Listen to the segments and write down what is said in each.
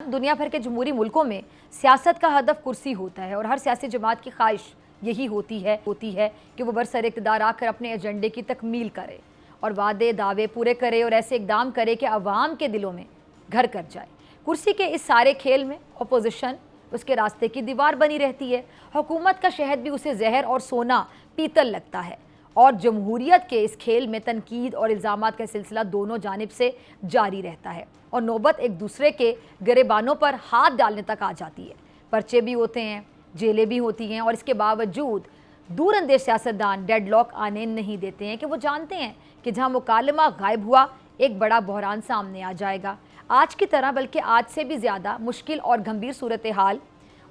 दुनिया भर के जमहूरी मुल्कों में सियासत का हदफ कुर्सी होता है और हर सियासी जमात की ख्वाहिश यही होती है कि वो बरसर इक़्तिदार आकर अपने एजेंडे की तकमील करे और वादे दावे पूरे करे और ऐसे इक़दाम करे कि अवाम के दिलों में घर कर जाए। कुर्सी के इस सारे खेल में अपोजिशन उसके रास्ते की दीवार बनी रहती है। हुकूमत का शहद भी उसे जहर और सोना पीतल लगता है और जमहूरियत के इस खेल में तनकीद और इल्ज़ामात का सिलसिला दोनों जानिब से जारी रहता है और नौबत एक दूसरे के गिरेबानों पर हाथ डालने तक आ जाती है। पर्चे भी होते हैं, जेलें भी होती हैं और इसके बावजूद दूरअंदेश सियासतदान डेडलॉक आने नहीं देते हैं कि वो जानते हैं कि जहां मुकालमा गायब हुआ एक बड़ा बहरान सामने आ जाएगा। आज की तरह बल्कि आज से भी ज़्यादा मुश्किल और गंभीर सूरत हाल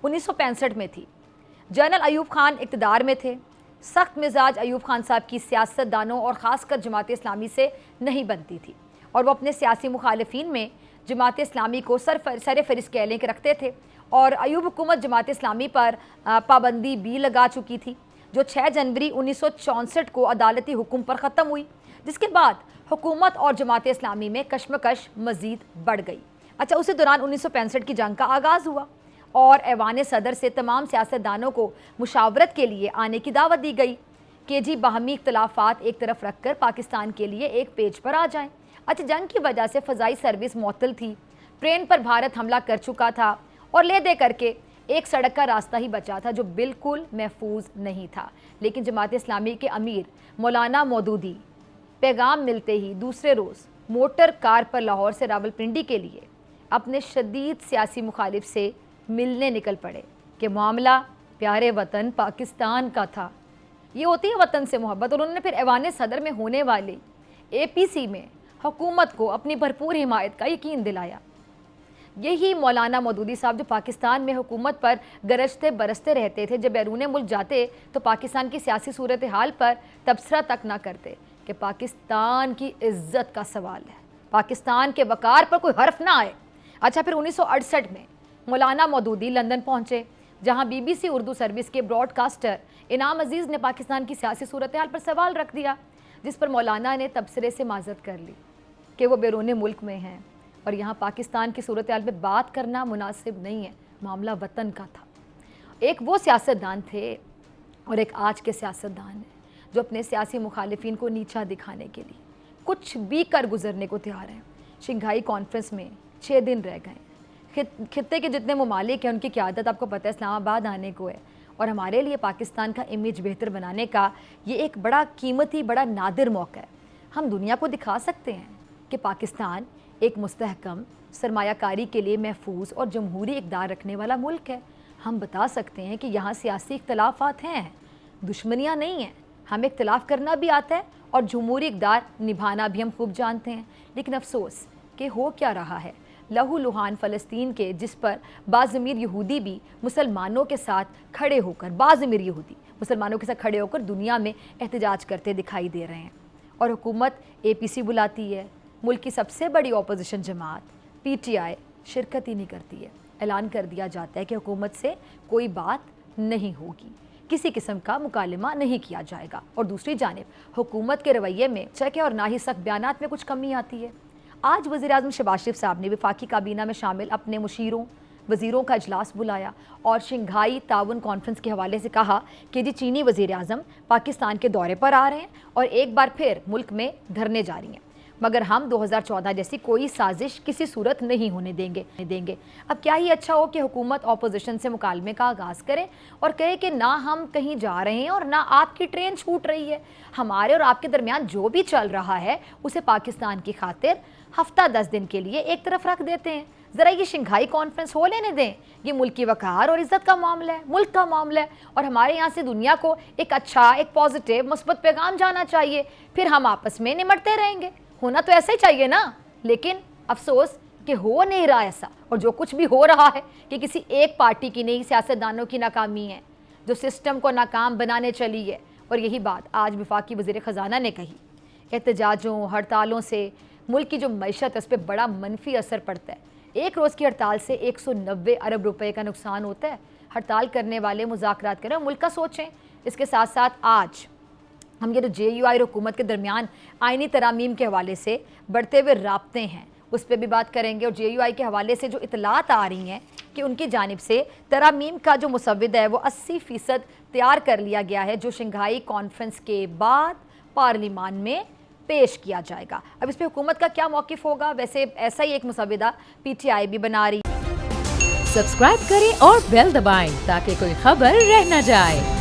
1965 में थी। जनरल अयूब खान इक़्तिदार में थे। सख्त मिजाज अयूब खान साहब की सियासतदानों और ख़ासकर जमात इस्लामी से नहीं बनती थी और वो अपने सियासी मुखालिफिन में जमात इस्लामी को सर फहरिस्त कह लें कि रखते थे और अयूब हुकूमत जमात इस्लामी पर पाबंदी भी लगा चुकी थी जो 6 जनवरी 1964 को अदालती हुक्म पर ख़त्म हुई, जिसके बाद हुकूमत और जमात इस्लामी में कशमकश मज़ीद बढ़ गई। अच्छा, उसी दौरान 1965 की जंग का आगाज़ हुआ और ऐवान सदर से तमाम सियासतदानों को मुशावरत के लिए आने की दावत दी गई कि जी बाहमी इख्तलाफात एक तरफ रख कर पाकिस्तान के लिए एक पेज पर आ जाएं। अच्छा, जंग की वजह से फ़ज़ाई सर्विस मुअत्तल थी, ट्रेन पर भारत हमला कर चुका था और ले दे करके एक सड़क का रास्ता ही बचा था जो बिल्कुल महफूज नहीं था। लेकिन जमात इस्लामी के अमीर मौलाना मौदूदी पैगाम मिलते ही दूसरे रोज़ मोटर कार पर लाहौर से रावलपिंडी के लिए अपने शदीद सियासी मुखालिफ से मिलने निकल पड़े कि मामला प्यारे वतन पाकिस्तान का था। ये होती है वतन से मोहब्बत। और उन्होंने फिर ऐवान सदर में होने वाली APC में हुकूमत को अपनी भरपूर हिमायत का यकीन दिलाया। यही मौलाना मौदूदी साहब जो पाकिस्तान में हुकूमत पर गरजते बरसते रहते थे, जब बैरून मुल्क जाते तो पाकिस्तान की सियासी सूरत हाल पर तबसरा तक ना करते कि पाकिस्तान की इज्जत का सवाल है, पाकिस्तान के वकार पर कोई हर्फ ना आए। अच्छा, फिर 1968 में मौलाना मौदूदी लंदन पहुँचे जहाँ BBC उर्दू सर्विस के ब्रॉडकास्टर इनाम अजीज़ ने पाकिस्तान की सियासी सूरत हाल पर सवाल रख दिया, जिस पर मौलाना ने तबसरे से माजरत कर ली कि वो बैरून मुल्क में हैं और यहाँ पाकिस्तान की सूरत हाल में बात करना मुनासिब नहीं है, मामला वतन का था। एक वो सियासतदान थे और एक आज के सियासतदान हैं जो अपने सियासी मुखालिफिन को नीचा दिखाने के लिए कुछ भी कर गुजरने को तैयार हैं। शंघाई कॉन्फ्रेंस में 6 दिन रह गए। खित्ते के जितने ममालिक हैं उनकी क़यादत आपको पता है इस्लामाबाद आने को है और हमारे लिए पाकिस्तान का इमेज बेहतर बनाने का ये एक बड़ा कीमती बड़ा नादिर मौका है। हम दुनिया को दिखा सकते हैं कि पाकिस्तान एक मुस्तहकम सरमायाकारी के लिए महफूज और जमहूरी इक़्तिदार रखने वाला मुल्क है। हम बता सकते हैं कि यहाँ सियासी इख्तलाफात हैं, दुश्मनियाँ नहीं हैं, हमें इख्तलाफ करना भी आता है और जमहूरी इक़्तिदार निभाना भी हम खूब जानते हैं। लेकिन अफसोस कि हो क्या रहा है लहू लुहान फ़लस्तीन के, जिस पर बाज़मीर यहूदी भी मुसलमानों के साथ खड़े होकर बाज़मीर यहूदी मुसलमानों के साथ खड़े होकर दुनिया में एहतजाज करते दिखाई दे रहे हैं और हुकूमत APC बुलाती है, मुल्क की सबसे बड़ी अपोजिशन जमात PTI शिरकत ही नहीं करती है। ऐलान कर दिया जाता है कि हुकूमत से कोई बात नहीं होगी, किसी किस्म का मुकालमा नहीं किया जाएगा और दूसरी जानिब हुकूमत के रवैये में चके और ना ही सख्त बयानात में कुछ कमी आती है। आज वज़ीर-ए-आज़म शहबाज शरीफ साहब ने वफाकी काबीना में शामिल अपने मुशीरों वज़ीरों का इजलास बुलाया और शंघाई ताउन कॉन्फ्रेंस के हवाले से कहा कि जी चीनी वज़ीर-ए-आज़म पाकिस्तान के दौरे पर आ रहे हैं और एक बार फिर मुल्क में धरने जारी हैं, मगर हम 2014 जैसी कोई साजिश किसी सूरत नहीं होने देंगे। अब क्या ही अच्छा हो कि हुकूमत अपोजिशन से मुकालमे का आगाज़ करे और कहे कि ना हम कहीं जा रहे हैं और ना आपकी ट्रेन छूट रही है, हमारे और आपके दरमियान जो भी चल रहा है उसे पाकिस्तान की खातिर हफ्ता 10 दिन के लिए एक तरफ रख देते हैं। ज़रा ये शंघाई कॉन्फ्रेंस हो लेने दें, ये मुल्क की वक़ार और इज़्ज़त का मामला है, मुल्क का मामला है और हमारे यहाँ से दुनिया को एक अच्छा एक पॉजिटिव मुस्बत पैगाम जाना चाहिए, फिर हम आपस में निमटते रहेंगे। होना तो ऐसा ही चाहिए ना, लेकिन अफसोस कि हो नहीं रहा ऐसा और जो कुछ भी हो रहा है कि किसी एक पार्टी की नहीं, सियासतदानों की नाकामी है जो सिस्टम को नाकाम बनाने चली है। और यही बात आज वफाकी वज़ीर ख़जाना ने कही। एहतजाजों हड़तालों से मुल्क की जो मईशत है उस पर बड़ा मनफी असर पड़ता है। एक रोज़ की हड़ताल से 190 अरब रुपए का नुकसान होता है। हड़ताल करने वाले मुज़ाकरात करें, मुल्क का सोचें। इसके साथ साथ आज हम ये जो JUI और हुकूमत के दरमियान आइनी तरामीम के हवाले से बढ़ते हुए राब्ते हैं اس پہ بھی بات کریں گے. اور JUI کے حوالے سے جو اطلاعات آ رہی ہیں کہ ان کی جانب سے ترامیم کا جو مسودہ ہے وہ 80% تیار کر لیا گیا ہے, جو شنگھائی کانفرنس کے بعد پارلیمان میں پیش کیا جائے گا. اب اس پہ حکومت کا کیا موقف ہوگا؟ ویسے ایسا ہی ایک مسودہ PTI بھی بنا رہی. سبسکرائب کریں اور بیل دبائیں تاکہ کوئی خبر رہ نہ جائے.